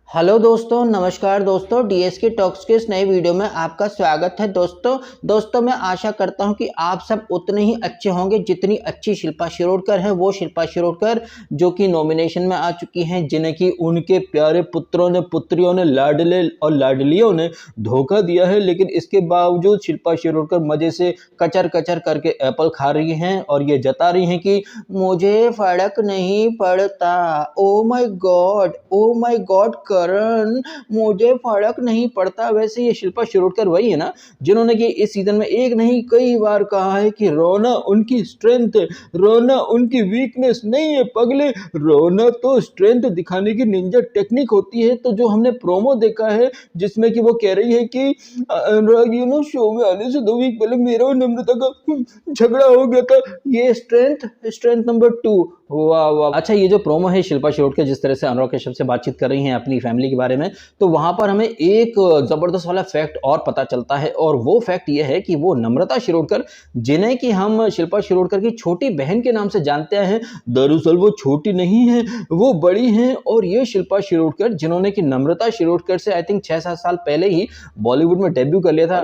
Hello दोस्तों, नमस्कार दोस्तों। डीएसके टॉक्स के इस नए वीडियो में आपका स्वागत है। दोस्तों मैं आशा करता हूं कि आप सब उतने ही अच्छे होंगे जितनी अच्छी शिल्पा शिरोडकर है। वो शिल्पा शिरोडकर जो कि नॉमिनेशन में आ चुकी हैं, जिन्हें कि उनके प्यारे पुत्रों ने, पुत्रियों ने, लाडले और लाडलियों ने धोखा दिया है। लेकिन इसके बावजूद शिल्पा शिरोडकर मजे से कचर कचर करके एप्पल खा रही हैं और ये जता रही हैं कि मुझे फर्क नहीं पड़ता। ओ माय गॉड करण, मुझे फर्क नहीं पड़ता। वैसे ये शिल्पा शिरोडकर वही है ना जिन्होंने कि इस सीजन में एक नहीं कई बार कहा है कि रोना उनकी स्ट्रेंथ है, रोना उनकी वीकनेस नहीं है। पगले, रोना तो स्ट्रेंथ दिखाने की निंजा टेक्निक होती है। तो जो हमने प्रोमो देखा है जिसमें कि वो कह रही है कि अनुराग शो में आने से 2 वीक पहले मेरा और नम्रता का झगड़ा हो गया था, ये स्ट्रेंथ नंबर 2। वाह वाह। अच्छा, ये जो प्रोमो है शिल्पा शिरोडकर जिस तरह से अनुराग कश्यप से बातचीत कर रही हैं अपनी फैमिली के बारे में, तो वहां पर हमें एक जबरदस्त वाला फैक्ट और पता चलता है। और वो फैक्ट ये है कि वो नम्रता शिरोडकर, जिन्हें कि हम शिल्पा शिरोडकर की छोटी बहन के नाम से जानते हैं, दरअसल वो छोटी नहीं है, वो बड़ी हैं। और ये शिल्पा शिरोडकर जिन्होंने कि नम्रता शिरोडकर से आई थिंक 6-7 साल पहले ही बॉलीवुड में डेब्यू कर लिया था,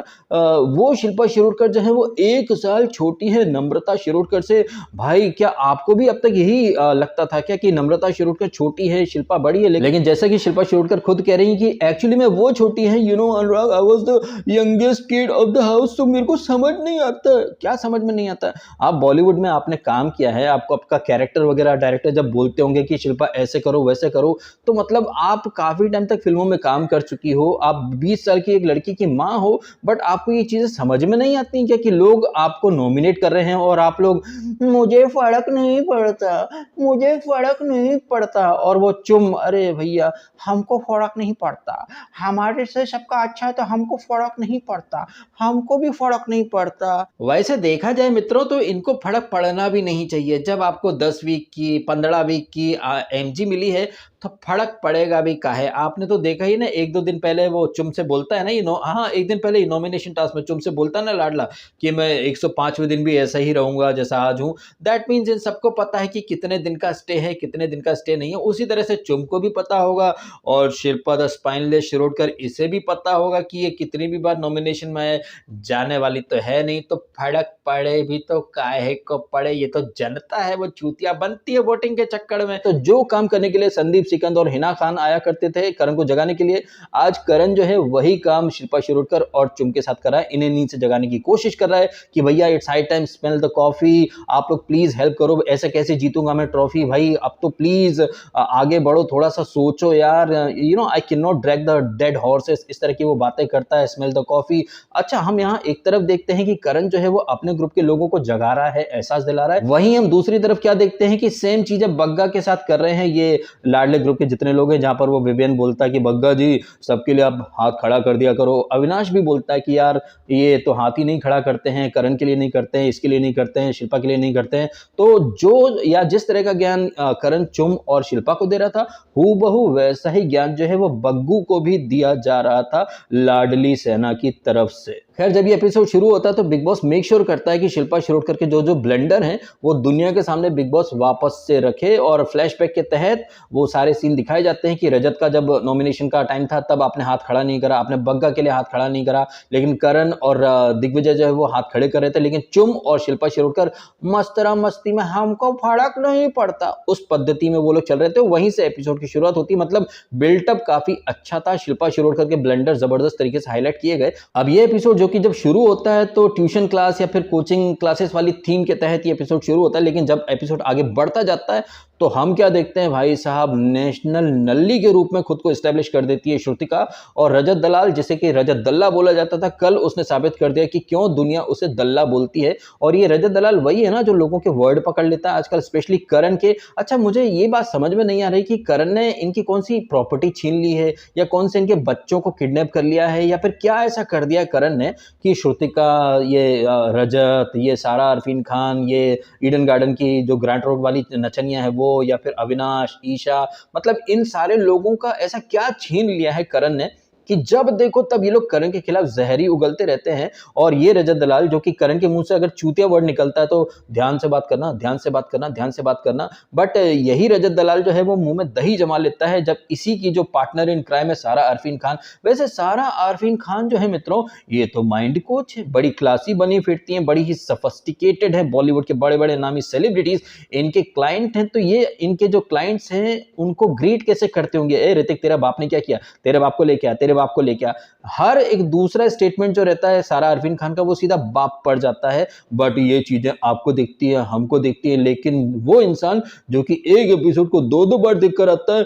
वो शिल्पा शिरोडकर जो है वो 1 साल छोटी है नम्रता शिरोडकर से। भाई, क्या आपको भी अब तक यही लगता था क्या कि नम्रता शिरोडकर छोटी है, शिल्पा बड़ी है? लेकिन जैसा कि शिल्पा शिरोडकर खुद कह रही है कि एक्चुअली में वो छोटी है। Anurag, I was the youngest kid of the house, तो मेरे को समझ नहीं आता। क्या समझ में नहीं आता? आप बॉलीवुड में आपने काम किया है, आपको आपका कैरेक्टर वगैरह डायरेक्टर जब बोलते होंगे कि शिल्पा ऐसे करो वैसे करो, तो मतलब आप काफी टाइम तक फिल्मों में काम कर चुकी हो, आप 20 साल की एक लड़की की माँ हो, बट आपको ये चीजें समझ में नहीं आती क्या कि लोग आपको नॉमिनेट कर रहे हैं और आप लोग मुझे फर्क नहीं पड़ता, मुझे फर्क नहीं पड़ता। और वो चुम, अरे भैया हमको फर्क नहीं पड़ता, हमारे से सबका अच्छा है तो हमको फर्क नहीं पड़ता, हमको भी फर्क नहीं पड़ता। वैसे देखा जाए मित्रों तो इनको फर्क पड़ना भी नहीं चाहिए। जब आपको 10 वीक की 15 वीक की एमजी मिली है तो फर्क पड़ेगा भी काहे। आपने तो देखा ही ना, 1-2 दिन पहले वो चुम से बोलता है ना, हाँ, एक दिन पहले नॉमिनेशन टास्क में चुम से बोलता है ना लाडला कि मैं 105वें दिन भी ऐसा ही रहूंगा जैसा आज हूं। दैट मीन्स इन सबको पता है कि कितने दिन का स्टे है, कितने दिन का स्टे नहीं है। उसी तरह से चुम को भी पता होगा और शिल्पा द स्पाइनलेस शिरोडकर इसे भी पता होगा कि ये कितनी भी बार नॉमिनेशन में जाने वाली तो है नहीं, तो फर्क पड़े भी तो काहे को पड़े। ये तो जनता है, वो चूतिया बनती है वोटिंग के चक्कर में। तो जो काम करने के लिए संदीप सिकंद और हिना खान आया करते थे करण को जगाने के लिए, आज करण जो है वही काम शिल्पा शिरोडकर और चुम के साथ कर रहा है। इन्हें नींद से जगाने की कोशिश कर रहा है कि भैया it's high time, smell the coffee, आप लोग प्लीज हेल्प करो। ऐसे कैसे जीतूंगा मैं ट्रॉफी भाई, अब तो प्लीज आगे बढ़ो, थोड़ा सा सोचो यार। I can not drag the dead horses, इस तरह की वो बातें करता है, स्मेल द कॉफी। अच्छा, हम यहाँ एक तरफ देखते हैं कि करण जो है वो अपने ग्रुप के लोगों को जगा रहा है, एहसास दिला रहा है। वहीं हम दूसरी तरफ क्या देखते हैं कि सेम चीजें बग्गा के साथ कर रहे हैं ये लाडले ग्रुप के जितने लोग हैं, जहां पर वो विवेन बोलता है कि बग्गा जी सबके लिए आप हाथ खड़ा कर दिया करो। अविनाश भी बोलता है कि यार ये तो हाथ ही नहीं खड़ा करते हैं, करण के लिए नहीं करते हैं, इसके लिए नहीं करते हैं, शिल्पा के लिए नहीं करते हैं। तो जो या जिस तरह का ज्ञान करण चुम और शिल्पा को दे रहा था, हूबहू वैसा ही ज्ञान जो है वो बग्गू को भी दिया जा रहा था लाडली सेना की तरफ से। खैर, जब ये एपिसोड शुरू होता है तो बिग बॉस मेक श्योर करता है कि शिल्पा शिरोडकर के जो जो ब्लंडर हैं वो दुनिया के सामने बिग बॉस वापस से रखे। और फ्लैशबैक के तहत वो सारे सीन दिखाए जाते हैं कि रजत का जब नॉमिनेशन का टाइम था तब आपने हाथ खड़ा नहीं करा, आपने बग्गा के लिए हाथ खड़ा नहीं करा, लेकिन करण और दिग्विजय जो है वो हाथ खड़े कर रहे थे। लेकिन चुम और शिल्पा शिरोडकर मस्तरा मस्ती में हमको फर्क नहीं पड़ता, उस पद्धति में वो लोग चल रहे थे। वहीं से एपिसोड की शुरुआत होती, मतलब बिल्टअप काफी अच्छा था। शिल्पा शिरोडकर के ब्लंडर जबरदस्त तरीके से हाईलाइट किए गए। अब ये एपिसोड जो कि जब शुरू होता है तो ट्यूशन क्लास या फिर कोचिंग क्लासेस वाली थीम के तहत ये एपिसोड शुरू होता है, लेकिन जब एपिसोड आगे बढ़ता जाता है तो हम क्या देखते हैं भाई साहब, नेशनल नल्ली के रूप में खुद को एस्टेब्लिश कर देती है श्रुतिका। और रजत दलाल, जिसे कि रजत दल्ला बोला जाता था, कल उसने साबित कर दिया कि क्यों दुनिया उसे दल्ला बोलती है। और ये रजत दलाल वही है ना जो लोगों के वर्ड पकड़ लेता है आजकल, स्पेशली करण के। अच्छा, मुझे ये बात समझ में नहीं आ रही कि करण ने इनकी कौन सी प्रॉपर्टी छीन ली है, या कौन से इनके बच्चों को किडनैप कर लिया है, या फिर क्या ऐसा कर दिया करण ने कि श्रुतिका, ये रजत, ये सारा अरफीन खान, ये ईडन गार्डन की जो ग्रांट रोड वाली नचनिया है वो, या फिर अविनाश, ईशा, मतलब इन सारे लोगों का ऐसा क्या छीन लिया है करण ने कि जब देखो तब ये लोग करण के खिलाफ जहरी उगलते रहते हैं। और ये रजत दलाल जो कि करण के मुंह से अगर चूतिया वर्ड निकलता है तो ध्यान से बात करना, ध्यान से बात करना, ध्यान से बात करना, बट यही रजत दलाल जो है वो मुंह में दही जमा लेता है जब इसी की जो पार्टनर इन क्राइम है सारा अरफीन खान। वैसे सारा अरफीन खान जो है मित्रों, ये तो माइंड कोच है, बड़ी क्लासी बनी फिरती हैं, बड़ी ही सफिस्टिकेटेड है, बॉलीवुड के बड़े बड़े नामी सेलिब्रिटीज इनके क्लाइंट हैं। तो ये इनके जो क्लाइंट्स हैं उनको ग्रीट कैसे करते होंगे, ए ऋतिक तेरा बाप ने क्या किया, तेरे बाप को लेके आ, तेरे बाप को लेके आ। हर एक दूसरा स्टेटमेंट जो रहता है सारा अरफीन खान का वो सीधा बाप पड़ जाता है। बट ये चीजें आपको दिखती है, हमको दिखती है, लेकिन वो इंसान जो कि एक एपिसोड को दो दो बार देख कर आता है,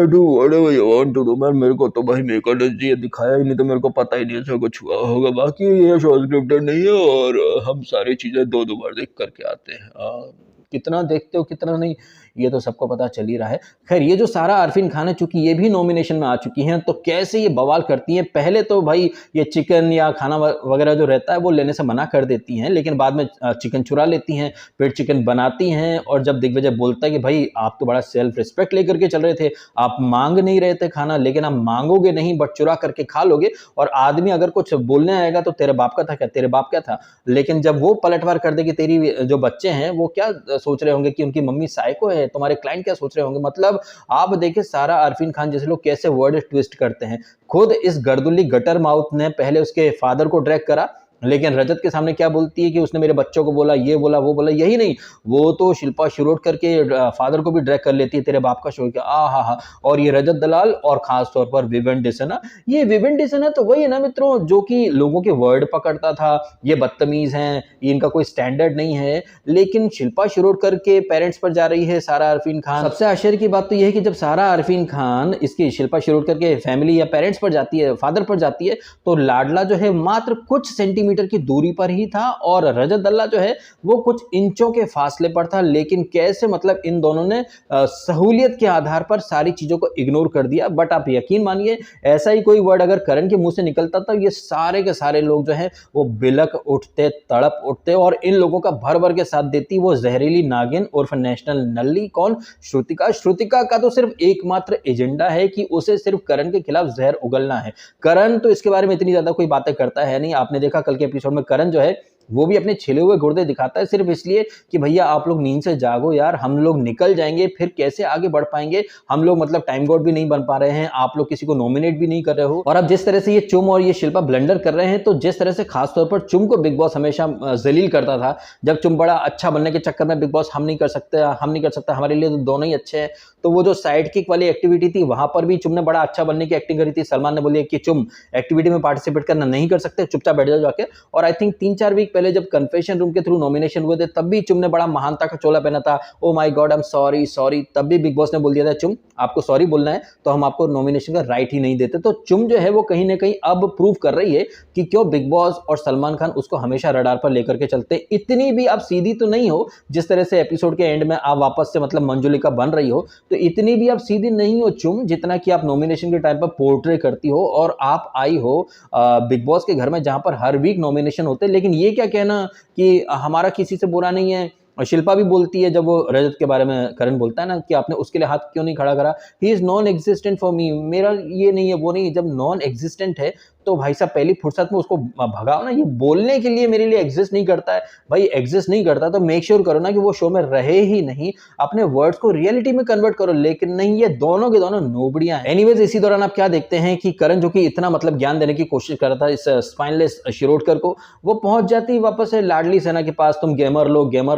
do whatever you want to do man, मेरे को तो भाई मेकअप ये दिखाया ही नहीं तो मेरे को पता ही नहीं ऐसा कुछ हुआ होगा, बाकी ये शो स्क्रिप्टेड नहीं है और हम सारी चीजें दो दो बार देख करके आते हैं। कितना देखते हो कितना नहीं ये तो सबको पता चल ही रहा है। खैर ये जो सारा अरफीन खान है चूंकि ये भी नॉमिनेशन में आ चुकी हैं तो कैसे ये बवाल करती हैं। पहले तो भाई ये चिकन या खाना वगैरह जो रहता है वो लेने से मना कर देती हैं, लेकिन बाद में चिकन चुरा लेती हैं, फिर चिकन बनाती हैं। और जब दिग्विजय बोलता है कि भाई आप तो बड़ा सेल्फ रिस्पेक्ट लेकर के चल रहे थे, आप मांग नहीं रहे थे खाना, लेकिन आप मांगोगे नहीं बट चुरा करके खा लोगे, और आदमी अगर कुछ बोलने आएगा तो तेरे बाप का था क्या, तेरे बाप क्या था। लेकिन जब वो पलटवार कर दे कि तेरी जो बच्चे हैं वो क्या सोच रहे होंगे कि उनकी मम्मी साइको है, तुम्हारे क्लाइंट क्या सोच रहे होंगे। मतलब आप देखिए सारा अरफीन खान जैसे लोग कैसे वर्ड ट्विस्ट करते हैं। खुद इस गर्दुल्ली गटर माउथ ने पहले उसके फादर को ड्रैग करा, लेकिन रजत के सामने क्या बोलती है कि उसने मेरे बच्चों को बोला, ये बोला, वो बोला। यही नहीं, वो तो शिल्पा शिरोडकर के फादर को भी ड्रैग कर लेती है, तेरे बाप का शो क्या, हा। और ये रजत दलाल और खास तौर पर विवेन डिसना, ये विवेन डिसना तो वही है ना मित्रों जो कि लोगों के वर्ड पकड़ता था, ये बदतमीज हैं, इनका कोई स्टैंडर्ड नहीं है। लेकिन शिल्पा शिरोडकर के पेरेंट्स पर जा रही है सारा अरफीन खान। सबसे आश्चर्य की बात तो यह है कि जब सारा अरफीन खान इसकी शिल्पा शिरोडकर के फैमिली या पेरेंट्स पर जाती है, फादर पर जाती है, तो लाडला जो है मात्र कुछ सेंटीमीटर की दूरी पर ही था और रजत दल्ला जो है वो कुछ इंचों के फासले पर था। लेकिन कैसे मतलब इन दोनों ने सहूलियत के आधार पर सारी चीजों को इग्नोर कर दिया। बट आप यकीन मानिए ऐसा ही कोई वर्ड अगर करण के मुंह से निकलता तो ये सारे के सारे लोग जो है वो बिलक उठते, तड़प उठते और इन लोगों का भर भर के साथ देती वो जहरीली नागिन उर्फ नेशनल नल्ली, कौन, श्रुतिका। श्रुतिका का तो सिर्फ एकमात्र एजेंडा है कि उसे सिर्फ करण के खिलाफ जहर उगलना है। करण तो इसके बारे में इतनी ज्यादा कोई बातें करता है नहीं। आपने देखा कल के एपिसोड में करण जो है वो भी अपने छिले हुए गुर्दे दिखाता है सिर्फ इसलिए कि भैया आप लोग नींद से जागो यार, हम लोग निकल जाएंगे, फिर कैसे आगे बढ़ पाएंगे हम लोग, मतलब टाइम गॉड भी नहीं बन पा रहे हैं, आप लोग किसी को नॉमिनेट भी नहीं कर रहे हो। और अब जिस तरह से ये चुम और ये शिल्पा ब्लंडर कर रहे हैं, तो जिस तरह से खासतौर पर चुम को बिग बॉस हमेशा जलील करता था, जब चुम बड़ा अच्छा बनने के चक्कर में बिग बॉस हम नहीं कर सकते, हमारे लिए तो दोनों ही अच्छे हैं, तो वो जो साइड किक वाली एक्टिविटी थी वहां पर भी चुम ने बड़ा अच्छा बनने की एक्टिंग करी थी। सलमान ने बोली कि चुम एक्टिविटी में पार्टिसिपेट करना नहीं कर सकते, चुपचाप बैठ जाओ जाके। और आई थिंक 3-4 वीक पहले जब कन्फेशन रूम के थ्रू नॉमिनेशन हुए थे तब भी चुम ने बड़ा महानता का चोला पहना था, oh my God I am sorry, तब भी बिग बॉस ने बोल दिया था चुम आपको सॉरी बोलना है तो हम आपको नॉमिनेशन का राइट ही नहीं देते। तो चुम जो है वो कहीं ना कहीं अब प्रूव कर रही है कि क्यों बिग बॉस और सलमान खान उसको हमेशा रडार पर लेकर के चलते। इतनी भी आप सीधी तो नहीं हो जिस तरह से एपिसोड के एंड में आप वापस से मतलब मंजुलिका बन रही हो, तो इतनी भी आप सीधी नहीं हो चुम जितना कि आप नॉमिनेशन के टाइम पर पोर्ट्रे करती हो। और आप आई हो बिग बॉस के घर में जहां पर हर वीक नॉमिनेशन होते हैं, लेकिन ये क्या कहना कि हमारा किसी से बुरा नहीं है। और शिल्पा भी बोलती है जब वो रजत के बारे में करण बोलता है ना कि आपने उसके लिए हाथ क्यों नहीं खड़ा करा, he is non existent for me, मेरा ये नहीं है वो नहीं है। जब नॉन एग्जिस्टेंट है तो भाई साहब पहली फुर्सत में उसको भगाओ ना, ये बोलने के लिए मेरे लिए एग्जिस्ट नहीं करता है। भाई एग्जिस्ट नहीं करता तो मेक श्योर करो ना कि वो शो में रहे ही नहीं, अपने वर्ड्स को रियलिटी में कन्वर्ट करो। लेकिन नहीं, ये दोनों के दोनों नोबड़ियां हैं। एनीवेज इसी दौरान आप क्या देखते हैं कि करण जो कि इतना मतलब ज्ञान देने की कोशिश कर रहा था इस स्पाइनलेस शिरोडकर को, वो पहुंच जाती है वापस से लाडली सेना के पास, तुम गेमर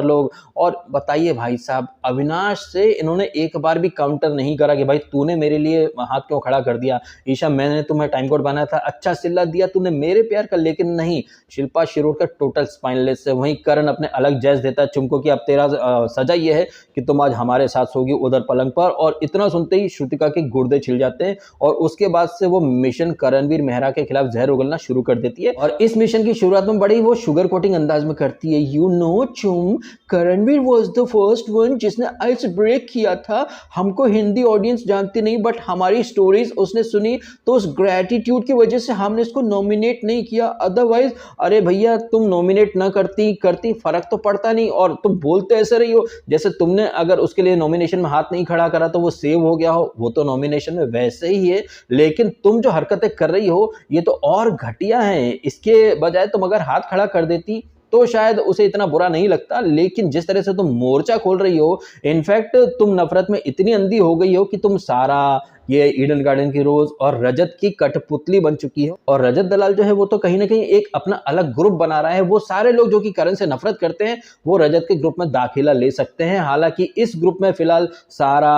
लोग। और बताइए भाई साहब अविनाश से इन्होंने एक बार भी काउंटर नहीं करा कि भाई तूने मेरे लिए हाथ क्यों खड़ा कर दिया, ईशा मैंने तुम्हें टाइम कोड बनाया था, अच्छा सिल्ला दिया तूने मेरे प्यार का। लेकिन नहीं, शिल्पा शिरोडकर टोटल स्पाइनलेस है। वहीं करण अपने अलग जैस देता है चुमको कि अब तेरा सजा यह है कि तुम आज हमारे साथ सोगी उधर पलंग पर। और इतना सुनते ही श्रुतिका के गुर्दे छिल जाते हैं और उसके बाद से वो मिशन करणवीर मेहरा के खिलाफ जहर उगलना शुरू कर देती है। और इस मिशन की शुरुआत में बड़ी वो शुगर कोटिंग अंदाज में करती है, you know Chum Karanveer was the first one जिसने आइस ब्रेक किया था। हमको हिंदी ऑडियंस जानती नहीं बट हमारी स्टोरीज उसने सुनी, तो उस ग्रेटिट्यूड की वजह से हमने इसको नॉमिनेट नहीं किया। अदरवाइज अरे भैया तुम नॉमिनेट ना करती फर्क तो पड़ता नहीं। और तुम बोलते ऐसे रही हो जैसे तुमने अगर उसके लिए नॉमिनेशन में हाथ नहीं खड़ा करा तो वो सेव हो गया हो, वो तो नॉमिनेशन में वैसे ही है। लेकिन तुम जो हरकतें कर रही हो ये तो और घटिया है। इसके बजाय तुम अगर हाथ खड़ा कर देती तो शायद उसे इतना बुरा नहीं लगता, लेकिन जिस तरह से तुम मोर्चा खोल रही हो, इनफैक्ट तुम नफरत में इतनी अंधी हो गई हो कि तुम सारा ये ईडन गार्डन की रोज और रजत की कठपुतली बन चुकी है। और रजत दलाल जो है वो तो कहीं ना कहीं एक अपना अलग ग्रुप बना रहा है। वो सारे लोग जो कि करण से नफरत करते हैं वो रजत के ग्रुप में दाखिला ले सकते हैं। हालांकि इस ग्रुप में फिलहाल सारा,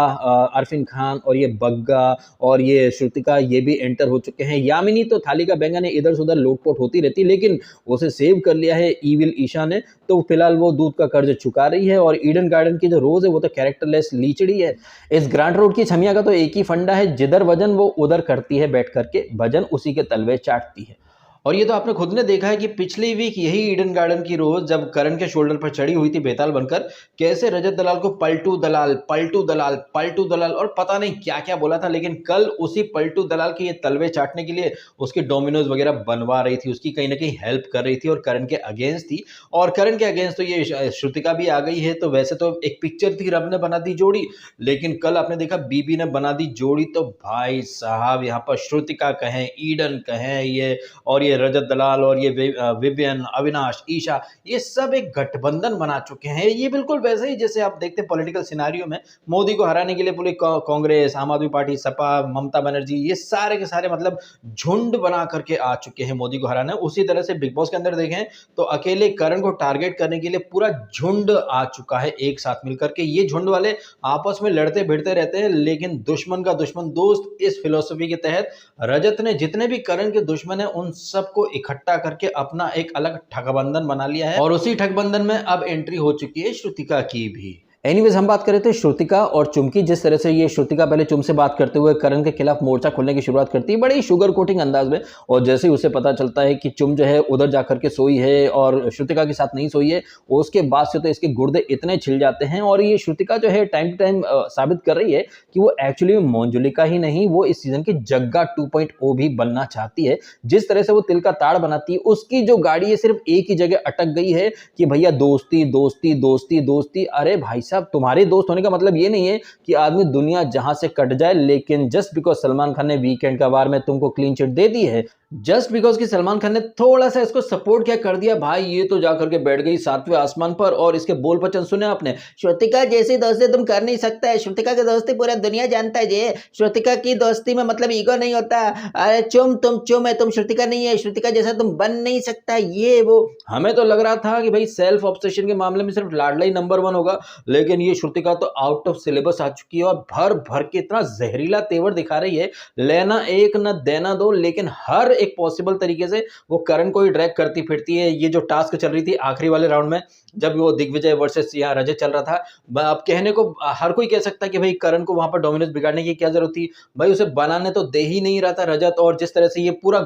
अरफिन खान और ये बग्गा और ये श्रुतिका ये भी एंटर हो चुके हैं। यामिनी तो थाली का बैंगन है, इधर से उधर लोटपोट होती रहती, लेकिन उसे सेव कर लिया है ईविल ईशा ने, तो फिलहाल वो दूध का कर्ज चुका रही है। और ईडन गार्डन की जो रोज है वो तो कैरेक्टरलेस लीचड़ी है। इस ग्रांट रोड की छमिया का तो एक ही फंडा है, जिधर वजन वो उधर करती है बैठ करके, भजन उसी के तलवे चाटती है। और ये तो आपने खुद ने देखा है कि पिछली वीक यही ईडन गार्डन की रोज जब करण के शोल्डर पर चढ़ी हुई थी बेताल बनकर, कैसे रजत दलाल को पलटू दलाल पलटू दलाल पलटू दलाल और पता नहीं क्या क्या बोला था। लेकिन कल उसी पलटू दलाल के ये तलवे चाटने के लिए उसकी डोमिनोज वगैरह बनवा रही थी, उसकी कहीं ना कहीं हेल्प कर रही थी और करण के अगेंस्ट थी। और करण के अगेंस्ट तो ये श्रुतिका भी आ गई है। तो वैसे तो एक पिक्चर थी रब ने बना दी जोड़ी, लेकिन कल आपने देखा बीबी ने बना दी जोड़ी। तो भाई साहब यहाँ पर श्रुतिका कहें, ईडन कहें, ये और ये रजत दलाल और ये विवियन, अविनाश, ईशा, ये सब एक गठबंधन बना चुके हैं। ये बिल्कुल वैसे ही जैसे आप देखते हैं पॉलिटिकल सिनारियो में मोदी को हराने के लिए पूरी कांग्रेस, आम आदमी पार्टी, सपा, ममता बनर्जी, ये सारे के सारे मतलब झुंड बना करके आ चुके हैं मोदी को हराने। उसी तरह से बिग बॉस के अंदर देखें तो अकेले करण को टारगेट करने के लिए पूरा झुंड आ चुका है एक साथ मिलकर के। ये झुंड वाले आपस में लड़ते भिड़ते रहते हैं, लेकिन दुश्मन का दुश्मन दोस्त, इस फिलॉसफी के तहत रजत ने जितने भी करण के दुश्मन है उन सब को इकट्ठा करके अपना एक अलग ठगबंधन बना लिया है। और उसी ठगबंधन में अब एंट्री हो चुकी है श्रुतिका की भी। एनीवेज हम बात करें तो श्रुतिका और चुम की, जिस तरह से ये श्रुतिका पहले चुम से बात करते हुए करण के खिलाफ मोर्चा खोलने की शुरुआत करती है बड़ी शुगर कोटिंग अंदाज में। और जैसे ही उसे पता चलता है कि चुम जो है उधर जाकर के सोई है और श्रुतिका के साथ नहीं सोई है, उसके बाद से तो इसके गुर्दे इतने छिल जाते हैं। और ये श्रुतिका जो है टाइम टू टाइम साबित कर रही है कि वो एक्चुअली मंजुलिका ही नहीं, वो इस सीजन की जग्गा 2.0 भी बनना चाहती है। जिस तरह से वो तिल का ताड़ बनाती है, उसकी जो गाड़ी है सिर्फ एक ही जगह अटक गई है कि भैया दोस्ती दोस्ती दोस्ती दोस्ती। अरे भाई साहब, तुम्हारे दोस्त होने का मतलब ये नहीं है कि आदमी दुनिया जहां से कट जाए, लेकिन जस्ट बिकॉज सलमान खान ने वीकेंड का वार में तुमको क्लीन चिट दे दी है, जस्ट बिकॉज कि सलमान खान ने थोड़ा सा इसको सपोर्ट क्या कर दिया, भाई ये तो जाकर के बैठ गई 7वें आसमान पर। और इसके बोल वचन सुने आपने, श्रुतिका जैसी दोस्ती तुम कर नहीं सकता है, श्रुतिका की दोस्ती पूरा दुनिया जानता है जी, श्रुतिका की दोस्ती में मतलब ईगो नहीं होता। अरे तुम चुम है, तुम श्रुतिका नहीं है, श्रुतिका जैसा तुम बन नहीं सकता, ये वो। हमें तो लग रहा था कि भाई सेल्फ ऑब्सेशन के मामले में सिर्फ लाडला ही नंबर 1 होगा, लेकिन ये श्रुतिका तो आउट ऑफ सिलेबस आ चुकी है और भर भर के इतना जहरीला तेवर दिखा रही है, लेना एक न देना दो। लेकिन हर एक पॉसिबल तरीके से वो करण को ही ड्रैग करती फिरती है। ये जो टास्क चल रही थी आखिरी वाले राउंड में, जब वो दिग्विजय वर्सेस यहाँ रजत चल रहा था, अब कहने को हर कोई कह सकता है कि भाई करण को वहां पर डोमिनेंस बिगाड़ने की क्या जरूरत थी, भाई उसे बनाने तो दे ही नहीं रहा था रजत। और जिस तरह से ये पूरा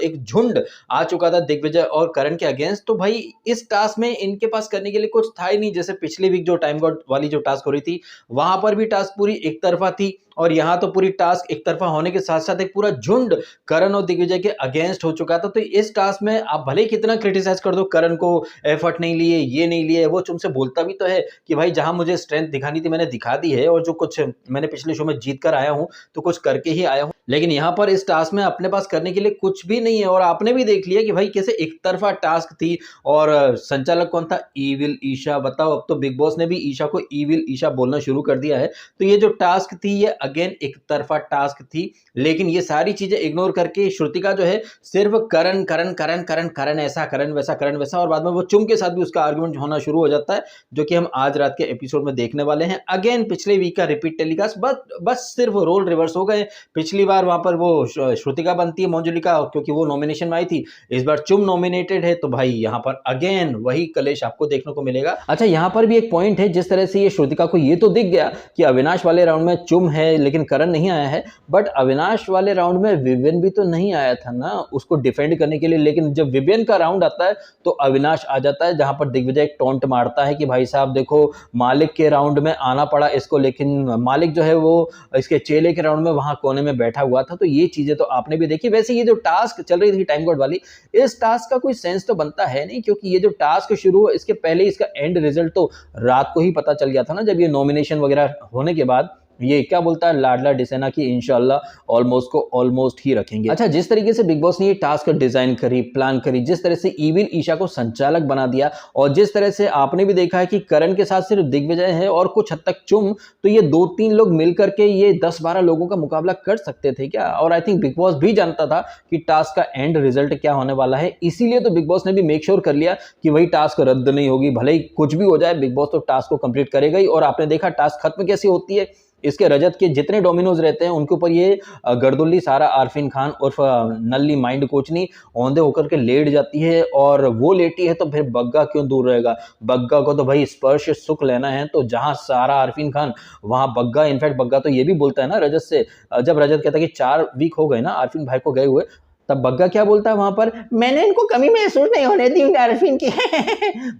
एक झुंड आ चुका था दिग्विजय और करण के अगेंस्ट, तो भाई इस टास्क में इनके पास करने के लिए कुछ था ही नहीं। जैसे पिछली वीक जो टाइम गॉड वाली जो टास्क हो रही थी, वहां पर भी टास्क पूरी एक तरफा थी, और यहाँ तो पूरी टास्क एक तरफा होने के साथ साथ एक पूरा झुंड करण और दिग्विजय के अगेंस्ट हो चुका था। तो इस टास्क में आप भले कितना क्रिटिसाइज कर दो, करण को एफर्ट नहीं लिए, ये नहीं लिए, वो तुमसे बोलता भी तो है कि भाई जहां मुझे स्ट्रेंथ दिखानी थी मैंने दिखा दी है, और जो कुछ मैंने पिछले शो में जीत कर आया हूं तो कुछ करके ही आया हूं। लेकिन यहाँ पर इस टास्क में अपने पास करने के लिए कुछ भी नहीं है। और आपने भी देख लिया कि भाई कैसे एक तरफा टास्क थी, और संचालक कौन था, ईविल ईशा। बताओ, अब तो बिग बॉस ने भी ईशा को ईविल ईशा बोलना शुरू कर दिया है। तो ये जो टास्क थी ये अगेन एक तरफा टास्क थी, लेकिन ये सारी चीजें इग्नोर करके श्रुतिका जो है सिर्फ करण करण करण करण करण ऐसा, करण वैसा, करण वैसा, और बाद में वो चुम के साथ भी उसका आर्गुमेंट होना शुरू हो जाता है, जो कि हम आज रात के एपिसोड में देखने वाले हैं। अगेन पिछले वीक का रिपीट टेलीकास्ट, बस सिर्फ रोल रिवर्स हो गए। पिछली बार वहां पर वो श्रुतिका बनती है मंजुलिका, क्योंकि वो नॉमिनेशन में आई थी, इस बार चुम नॉमिनेटेड है, तो भाई यहाँ पर अगेन वही कलेश आपको देखने को मिलेगा। अच्छा, यहाँ पर भी एक पॉइंट है, जिस तरह से ये श्रुतिका को ये तो दिख गया कि अविनाश वाले राउंड में चुम है है, लेकिन करण नहीं आया है। बट अविनाश वाले राउंड में विवियन भी तो नहीं आया था ना उसको डिफेंड करने के लिए, लेकिन जब विवियन का राउंड आता है तो अविनाश आ जाता है, जहां पर दिग्विजय एक टॉन्ट मारता है कि भाई साहब देखो मालिक के राउंड में आना पड़ा इसको, लेकिन मालिक जो है वो इसके चेले के राउंड में वहां कोने में बैठा हुआ था। तो ये चीजें तो आपने भी देखी। वैसे ये जो टास्क चल रही थी टाइम कोड वाली, इस टास्क का कोई सेंस तो बनता है नहीं, क्योंकि ये जो टास्क शुरू हुआ इसके पहले इसका एंड रिजल्ट तो रात को ही पता चल गया था ना, जब ये नॉमिनेशन वगैरह होने के बाद ये क्या बोलता है लाडला डिसेना की इंशाल्लाह ऑलमोस्ट को ऑलमोस्ट ही रखेंगे। अच्छा, जिस तरीके से बिग बॉस ने ये टास्क डिजाइन करी, प्लान करी, जिस तरह से इविल ईशा को संचालक बना दिया, और जिस तरह से आपने भी देखा है कि करण के साथ सिर्फ दिग्विजय है और कुछ हद तक चुम, तो ये 2-3 लोग मिलकर के ये 10-12 लोगों का मुकाबला कर सकते थे क्या? और आई थिंक बिग बॉस भी जानता था कि टास्क का एंड रिजल्ट क्या होने वाला है, इसीलिए तो बिग बॉस ने भी मेक श्योर कर लिया कि वही टास्क रद्द नहीं होगी, भले ही कुछ भी हो जाए बिग बॉस तो टास्क को कंप्लीट करेगा ही। और आपने देखा टास्क खत्म कैसे होती है, इसके रजत के जितने डोमिनोज रहते हैं उनके ऊपर ये गर्दुल्ली सारा आरफिन खान उर्फ नल्ली माइंड कोचनी औंधे होकर के लेट जाती है, और वो लेटी है तो फिर बग्गा क्यों दूर रहेगा? बग्गा को तो भाई स्पर्श सुख लेना है, तो जहां सारा आरफिन खान वहां बग्गा। इनफैक्ट बग्गा तो ये भी बोलता है ना रजत से, जब रजत कहता है कि 4 वीक हो गए ना आरफिन भाई को गए हुए, तब बग्गा क्या बोलता है वहां पर, मैंने इनको कमी महसूस नहीं होने दी अरफिन की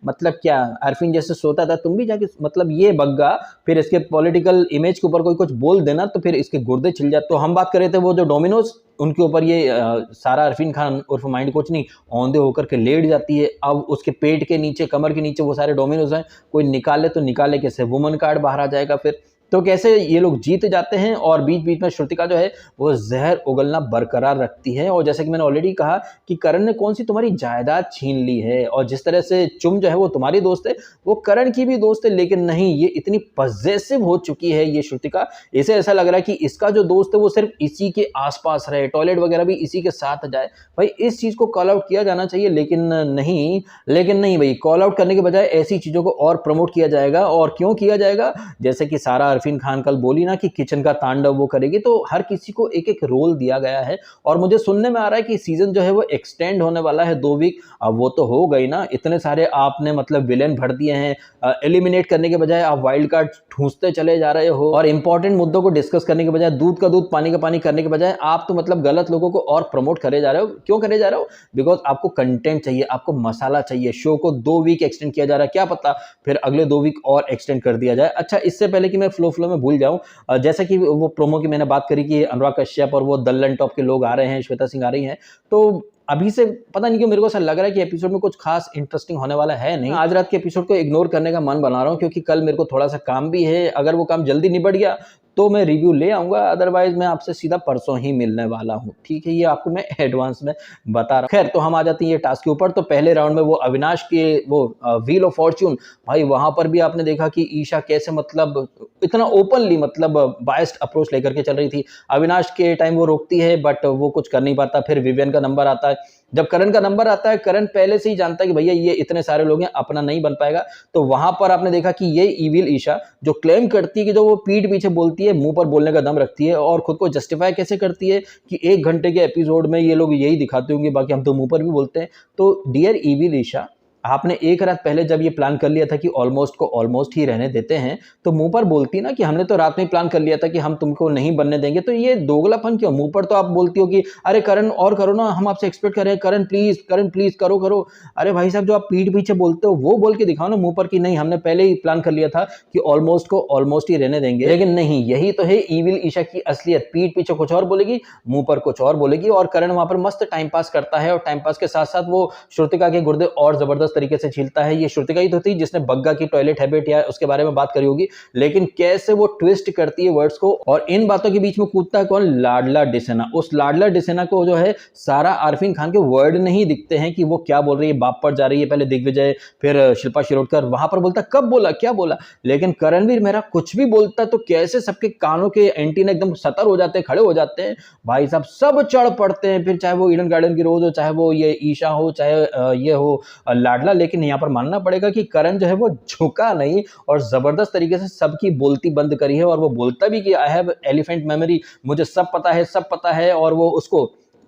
मतलब क्या, अरफिन जैसे सोता था तुम भी जाके, मतलब ये बग्गा फिर इसके पॉलिटिकल इमेज के ऊपर कोई कुछ बोल देना तो फिर इसके गुर्दे छिल जाते। तो हम बात कर रहे थे वो जो डोमिनोज, उनके ऊपर ये सारा अरफिन खान उर्फ माइंड कोच नहीं औंधे होकर के लेट जाती है। अब उसके पेट के नीचे, कमर के नीचे वो सारे डोमिनोज हैं, कोई निकाले तो निकाले कैसे? वुमन कार्ड बाहर आ जाएगा फिर। तो कैसे ये लोग जीत जाते हैं, और बीच बीच में श्रुतिका जो है वो जहर उगलना बरकरार रखती है। और जैसे कि मैंने ऑलरेडी कहा कि करण ने कौन सी तुम्हारी जायदाद छीन ली है, और जिस तरह से चुम जो है वो तुम्हारी दोस्त है, वो करण की भी दोस्त है, लेकिन नहीं, ये इतनी पजेसिव हो चुकी है ये श्रुतिका, इसे ऐसा लग रहा है कि इसका जो दोस्त है वो सिर्फ इसी के आसपास रहे, टॉयलेट वगैरह भी इसी के साथ जाए। भाई इस चीज को कॉल आउट किया जाना चाहिए, लेकिन नहीं भाई, कॉल आउट करने के बजाय ऐसी चीजों को और प्रमोट किया जाएगा। और क्यों किया जाएगा? जैसे कि सारा अरफिन खान कल बोली ना कि किचन का तांडव वो करेगी, तो हर किसी को एक एक रोल दिया गया है। और मुझे सुनने में आ रहा है कि सीजन जो है वो एक्सटेंड होने वाला है 2 वीक। अब वो तो हो गई ना, इतने सारे आपने मतलब विलेन भर दिए हैं, एलिमिनेट करने के बजाय आप वाइल्ड कार्ड ठूंसते चले जा रहे हो, और इंपॉर्टेंट मुद्दों को डिस्कस करने के बजाय दूध का दूध पानी का पानी करने के बजाय आप तो मतलब गलत लोगों को और प्रमोट करे जा रहे हो। क्यों करे जा रहे हो? बिकॉज आपको कंटेंट चाहिए, आपको मसाला चाहिए। शो को 2 वीक एक्सटेंड किया जा रहा है, क्या पता फिर अगले 2 वीक और एक्सटेंड कर दिया जाए। अच्छा, इससे पहले कि मैं फ्लो में भूल जाऊं, जैसा कि वो प्रोमो की मैंने बात करी कि अनुराग कश्यप और वो दल्लन टॉप के लोग आ रहे हैं, श्वेता सिंह आ रही हैं, तो अभी से पता नहीं क्यों मेरे को ऐसा लग रहा है कि एपिसोड में कुछ खास इंटरेस्टिंग होने वाला है नहीं। आज रात के एपिसोड को इग्नोर करने का मन बना रहा हूं, क्योंकि कल मेरे को थोड़ा सा काम भी है। अगर वो काम जल्दी निबट गया तो मैं रिव्यू ले आऊंगा, अदरवाइज मैं आपसे सीधा परसों ही मिलने वाला हूं, ठीक है? ये आपको मैं एडवांस में बता रहा। खैर, तो हम आ जाते हैं ये टास्क के ऊपर। तो पहले राउंड में वो अविनाश के वो व्हील ऑफ फॉर्च्यून, भाई वहां पर भी आपने देखा कि ईशा कैसे मतलब इतना ओपनली मतलब बायस्ड अप्रोच लेकर के चल रही थी। अविनाश के टाइम वो रोकती है बट वो कुछ कर नहीं पाता। फिर विवियन का नंबर आता है, जब करण का नंबर आता है, करण पहले से ही जानता है कि भैया ये इतने सारे लोग हैं, अपना नहीं बन पाएगा। तो वहां पर आपने देखा कि ये इविल ईशा जो क्लेम करती है कि जो वो पीठ पीछे बोलती है, मुंह पर बोलने का दम रखती है, और खुद को जस्टिफाई कैसे करती है कि 1 घंटे के एपिसोड में ये लोग यही दिखाते होंगे, बाकी हम तो मुंह पर भी बोलते हैं। तो डियर इविल ईशा, आपने एक रात पहले जब ये प्लान कर लिया था कि ऑलमोस्ट को ऑलमोस्ट ही रहने देते हैं, तो मुंह पर बोलती ना कि हमने तो रात में प्लान कर लिया था कि हम तुमको नहीं बनने देंगे। तो ये दोगलापन क्यों? मुंह पर तो आप बोलती हो कि अरे करण और करो ना, हम आपसे एक्सपेक्ट कर रहे हैं, करण प्लीज करो। अरे भाई साहब, जो आप पीठ पीछे बोलते हो वो बोल के दिखाओ ना मुंह पर कि नहीं, हमने पहले ही प्लान कर लिया था कि ऑलमोस्ट को ऑलमोस्ट ही रहने देंगे। लेकिन नहीं, यही तो है इविल ईशा की असलियत। पीठ पीछे कुछ और बोलेगी, मुंह पर कुछ और बोलेगी, और करण वहां पर मस्त टाइम पास करता है, और टाइम पास के साथ साथ वो श्रुतिका के गुर्दे और जबरदस्त तरीके से छीलता है। ये श्रुतिका ही तो थी जिसने बग्गा की टॉयलेट हैबिट या उसके बारे में बात करी होगी, लेकिन कैसे वो ट्विस्ट करती है वर्ड्स को। और इन बातों के बीच में कूदता है कौन? लाडला डिसेना। उस लाडला डिसेना को जो है सारा आरफिन खान के वर्ड नहीं दिखते हैं कि वो क्या बोल रही है। बाप पर जा रही है, पहले दिग्विजय, फिर शिल्पा शिरोडकर, वहां पर बोलता कब बोला, क्या बोला। लेकिन करणवीर मेरा कुछ भी बोलता तो कैसे सबके कानों के एंटीना एकदम सतर हो जाते हैं, खड़े हो जाते हैं। भाई साहब सब चढ़ पड़ते हैं, फिर चाहे वो ईडन गार्डन की रोज हो, चाहे वो ये ईशा हो, चाहे ये हो लाडला। लेकिन यहाँ पर मानना पड़ेगा कि करण जो है वो झुका नहीं, और जबरदस्त तरीके से सबकी बोलती बंद करी है। और वो बोलता भी कि आई हैव एलिफेंट मेमोरी, मुझे सब पता है। और वो उसको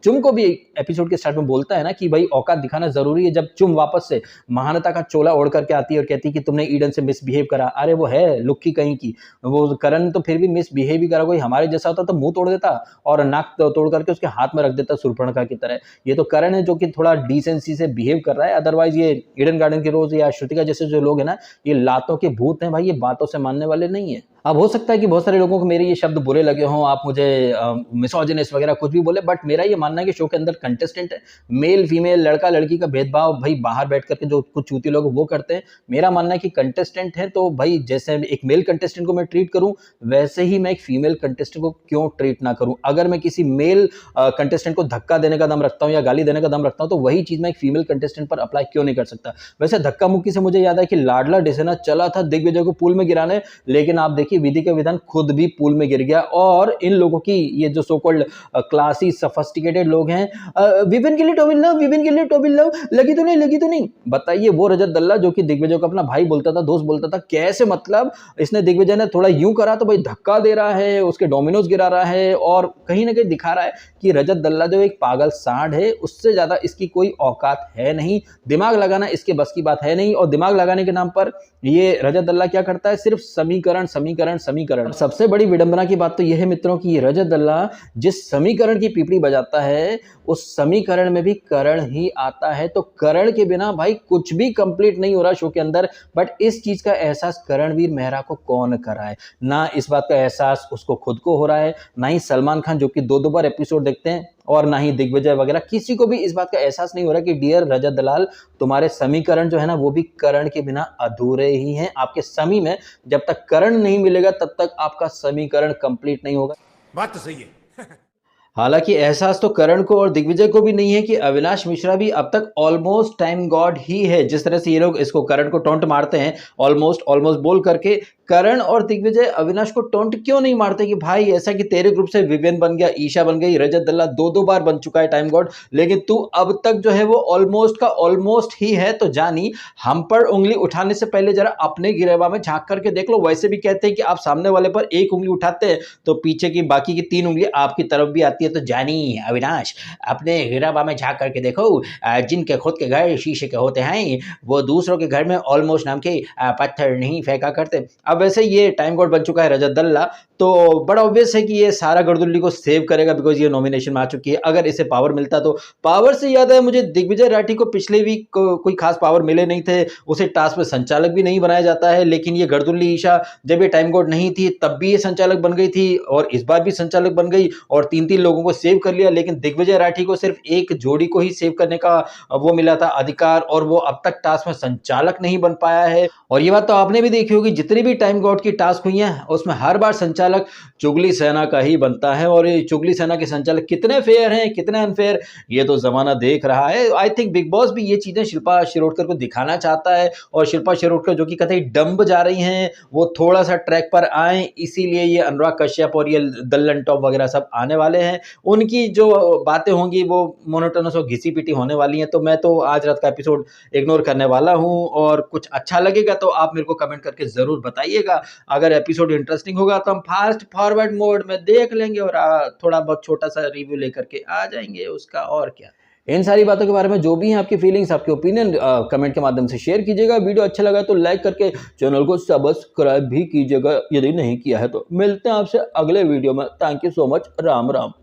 चुम को भी एपिसोड के स्टार्ट में बोलता है ना कि भाई औकात दिखाना जरूरी है, जब चुम वापस से महानता का चोला ओढ़ करके आती है और कहती है कि तुमने ईडन से मिसबिहेव करा। अरे वो है लुक्की कहीं की, वो करण तो फिर भी मिसबिहेव ही करा, कोई हमारे जैसा होता तो मुंह तोड़ देता और नाक तोड़ करके उसके हाथ में रख देता शूर्पणखा की तरह। ये तो करण है जो कि थोड़ा डिसेंसी से बिहेव कर रहा है, अदरवाइज ये ईडन गार्डन के रोज या श्रुतिका जैसे जो लोग हैं ना, ये लातों के भूत हैं भाई, ये बातों से मानने वाले नहीं है। अब हो सकता है कि बहुत सारे लोगों को मेरे ये शब्द बुरे लगे हों, आप मुझे मिसोजिनिस्ट वगैरह कुछ भी बोले, बट मेरा ये मानना है कि शो के अंदर कंटेस्टेंट है, मेल फीमेल लड़का लड़की का भेदभाव भाई बाहर बैठ करके जो कुछ चूती लोग वो करते हैं। मेरा मानना है कि कंटेस्टेंट है तो भाई जैसे एक मेल कंटेस्टेंट को मैं ट्रीट करूं वैसे ही मैं एक फीमेल कंटेस्टेंट को क्यों ट्रीट ना करूं। अगर मैं किसी मेल कंटेस्टेंट को धक्का देने का दम रखता हूं या गाली देने का दम रखता हूं तो वही चीज मैं एक फीमेल कंटेस्टेंट पर अप्लाई क्यों नहीं कर सकता। वैसे धक्का मुक्की से मुझे याद है कि लाडला डिसेना चला था दिग्विजय को पूल में गिराने, लेकिन आप देखिए विधि का विधान खुद भी पूल में गिर गया। और इन लोगों की ये जो सो कॉल्ड क्लासी सफिस्टिकेटेड लोग हैं, विपिन के लिए टोबिल लव, विपिन के लिए टोबिल लव, लगी तो नहीं, लगी तो नहीं। बताइए वो रजत दल्ला जो कि दिग्विजय को अपना भाई बोलता था, दोस्त बोलता था, कैसे मतलब इसने दिग्विजय ने थोड़ा यूं करा तो भाई धक्का दे रहा है, उसके डोमिनोज गिरा रहा है और कहीं ना कहीं दिखा रहा है कि रजत दल्ला जो एक पागल सांड है, उससे ज्यादा इसकी कोई औकात है नहीं, दिमाग लगाना इसके बस की बात है नहीं। और दिमाग लगाने के नाम पर ये रजत दल्ला क्या करता है, सिर्फ समीकरण समीकरण समीकरण। सबसे बड़ी विडंबना की बात तो यह है मित्रों की ये रजत दल्ला जिस समीकरण की पीपड़ी बजाता है उस समीकरण में भी करण ही आता है। तो करण के बिना भाई कुछ भी कंप्लीट नहीं हो रहा शो के अंदर। बट इस चीज का एहसास करणवीर मेहरा को कौन कराए, ना इस बात का एहसास उसको खुद को हो रहा है, ना ही सलमान खान जो कि 2-2 बार एपिसोड देखते हैं, और ना ही दिग्विजय वगैरह, किसी को भी इस बात का एहसास नहीं हो रहा कि डियर रजत दलाल तुम्हारे समीकरण जो है ना वो भी करण के बिना अधूरे ही हैं। आपके समी में जब तक करण नहीं मिलेगा तब तक आपका समीकरण कंप्लीट नहीं होगा। बात तो सही है। हालांकि एहसास तो करण को और दिग्विजय को भी नहीं है कि अविनाश मिश्रा भी अब तक ऑलमोस्ट टाइम गॉड ही है। जिस तरह से ये लोग इसको करण को टोंट मारते हैं ऑलमोस्ट ऑलमोस्ट बोल करके, करण और दिग्विजय अविनाश को टोंट क्यों नहीं मारते कि भाई ऐसा कि तेरे ग्रुप से विवियन बन गया, ईशा बन गई, रजत दल्ला 2-2 बार बन चुका है टाइम गॉड, लेकिन तू अब तक जो है वो ऑलमोस्ट का ऑलमोस्ट ही है। तो जानी हम पर उंगली उठाने से पहले जरा अपने गिरेबा में झांक करके देख लो। वैसे भी कहते हैं कि आप सामने वाले पर एक उंगली उठाते हैं तो पीछे की बाकी की 3 उंगली आपकी तरफ भी आती है। तो जानी अविनाश अपने गिरेबा में झांक करके देखो, जिनके खुद के घर शीशे के होते हैं वो दूसरों के घर में ऑलमोस्ट नाम के पत्थर नहीं फेंका करते। अब वैसे ये टाइम गॉड बन चुका है रजत दल्ला, तो बड़ा ऑब्वियस है कि ये सारा गर्दुल्ली को सेव करेगा बिकॉज ये नॉमिनेशन में आ चुकी है। अगर इसे पावर मिलता तो, पावर से याद है मुझे दिग्विजय राठी को पिछले वीक कोई खास पावर मिले नहीं थे, उसे टास्क में संचालक भी नहीं बनाया जाता है, लेकिन ये गर्दुल्ली ईशा जब ये टाइम गॉड नहीं थी तब भी ये संचालक बन गई थी और इस बार भी संचालक बन गई और 3-3 लोगों को सेव कर लिया। लेकिन दिग्विजय राठी को सिर्फ एक जोड़ी को ही सेव करने का वो मिला था अधिकार और वो अब तक टास्क में संचालक नहीं बन पाया है। और ये बात तो आपने भी देखी होगी, जितनी भी टाइम गॉड की टास्क हुई है उसमें हर बार संचालक चुगली सेना का ही बनता है। और ये चुगली सेना के संचालक कितने फेयर हैं कितने अनफेयर ये तो जमाना देख रहा है। आई थिंक बिग बॉस भी ये चीजें शिल्पा शिरोडकर को दिखाना चाहता है और शिल्पा शिरोडकर जो कि कतई डंब जा रही हैं वो थोड़ा सा ट्रैक पर आए, इसीलिए ये अनुराग कश्यप और ये दल्लन टॉप वगैरह सब आने वाले हैं। उनकी जो बातें होंगी वो मोनोटोनस और घिसी पिटी होने वाली हैं। तो मैं तो आज रात का एपिसोड इग्नोर करने वाला हूं और कुछ अच्छा लगेगा तो आप मेरे को कमेंट करके जरूर बताइएगा। अगर एपिसोड इंटरेस्टिंग होगा तो हम फास्ट फॉरवर्ड मोड में देख लेंगे और थोड़ा बहुत छोटा सा रिव्यू लेकर के आ जाएंगे उसका, और क्या। इन सारी बातों के बारे में जो भी है आपकी फीलिंग्स आपके ओपिनियन कमेंट के माध्यम से शेयर कीजिएगा। वीडियो अच्छा लगा तो लाइक करके चैनल को सब्सक्राइब भी कीजिएगा यदि नहीं किया है तो। मिलते हैं आपसे अगले वीडियो में। Thank you so much. Ram Ram.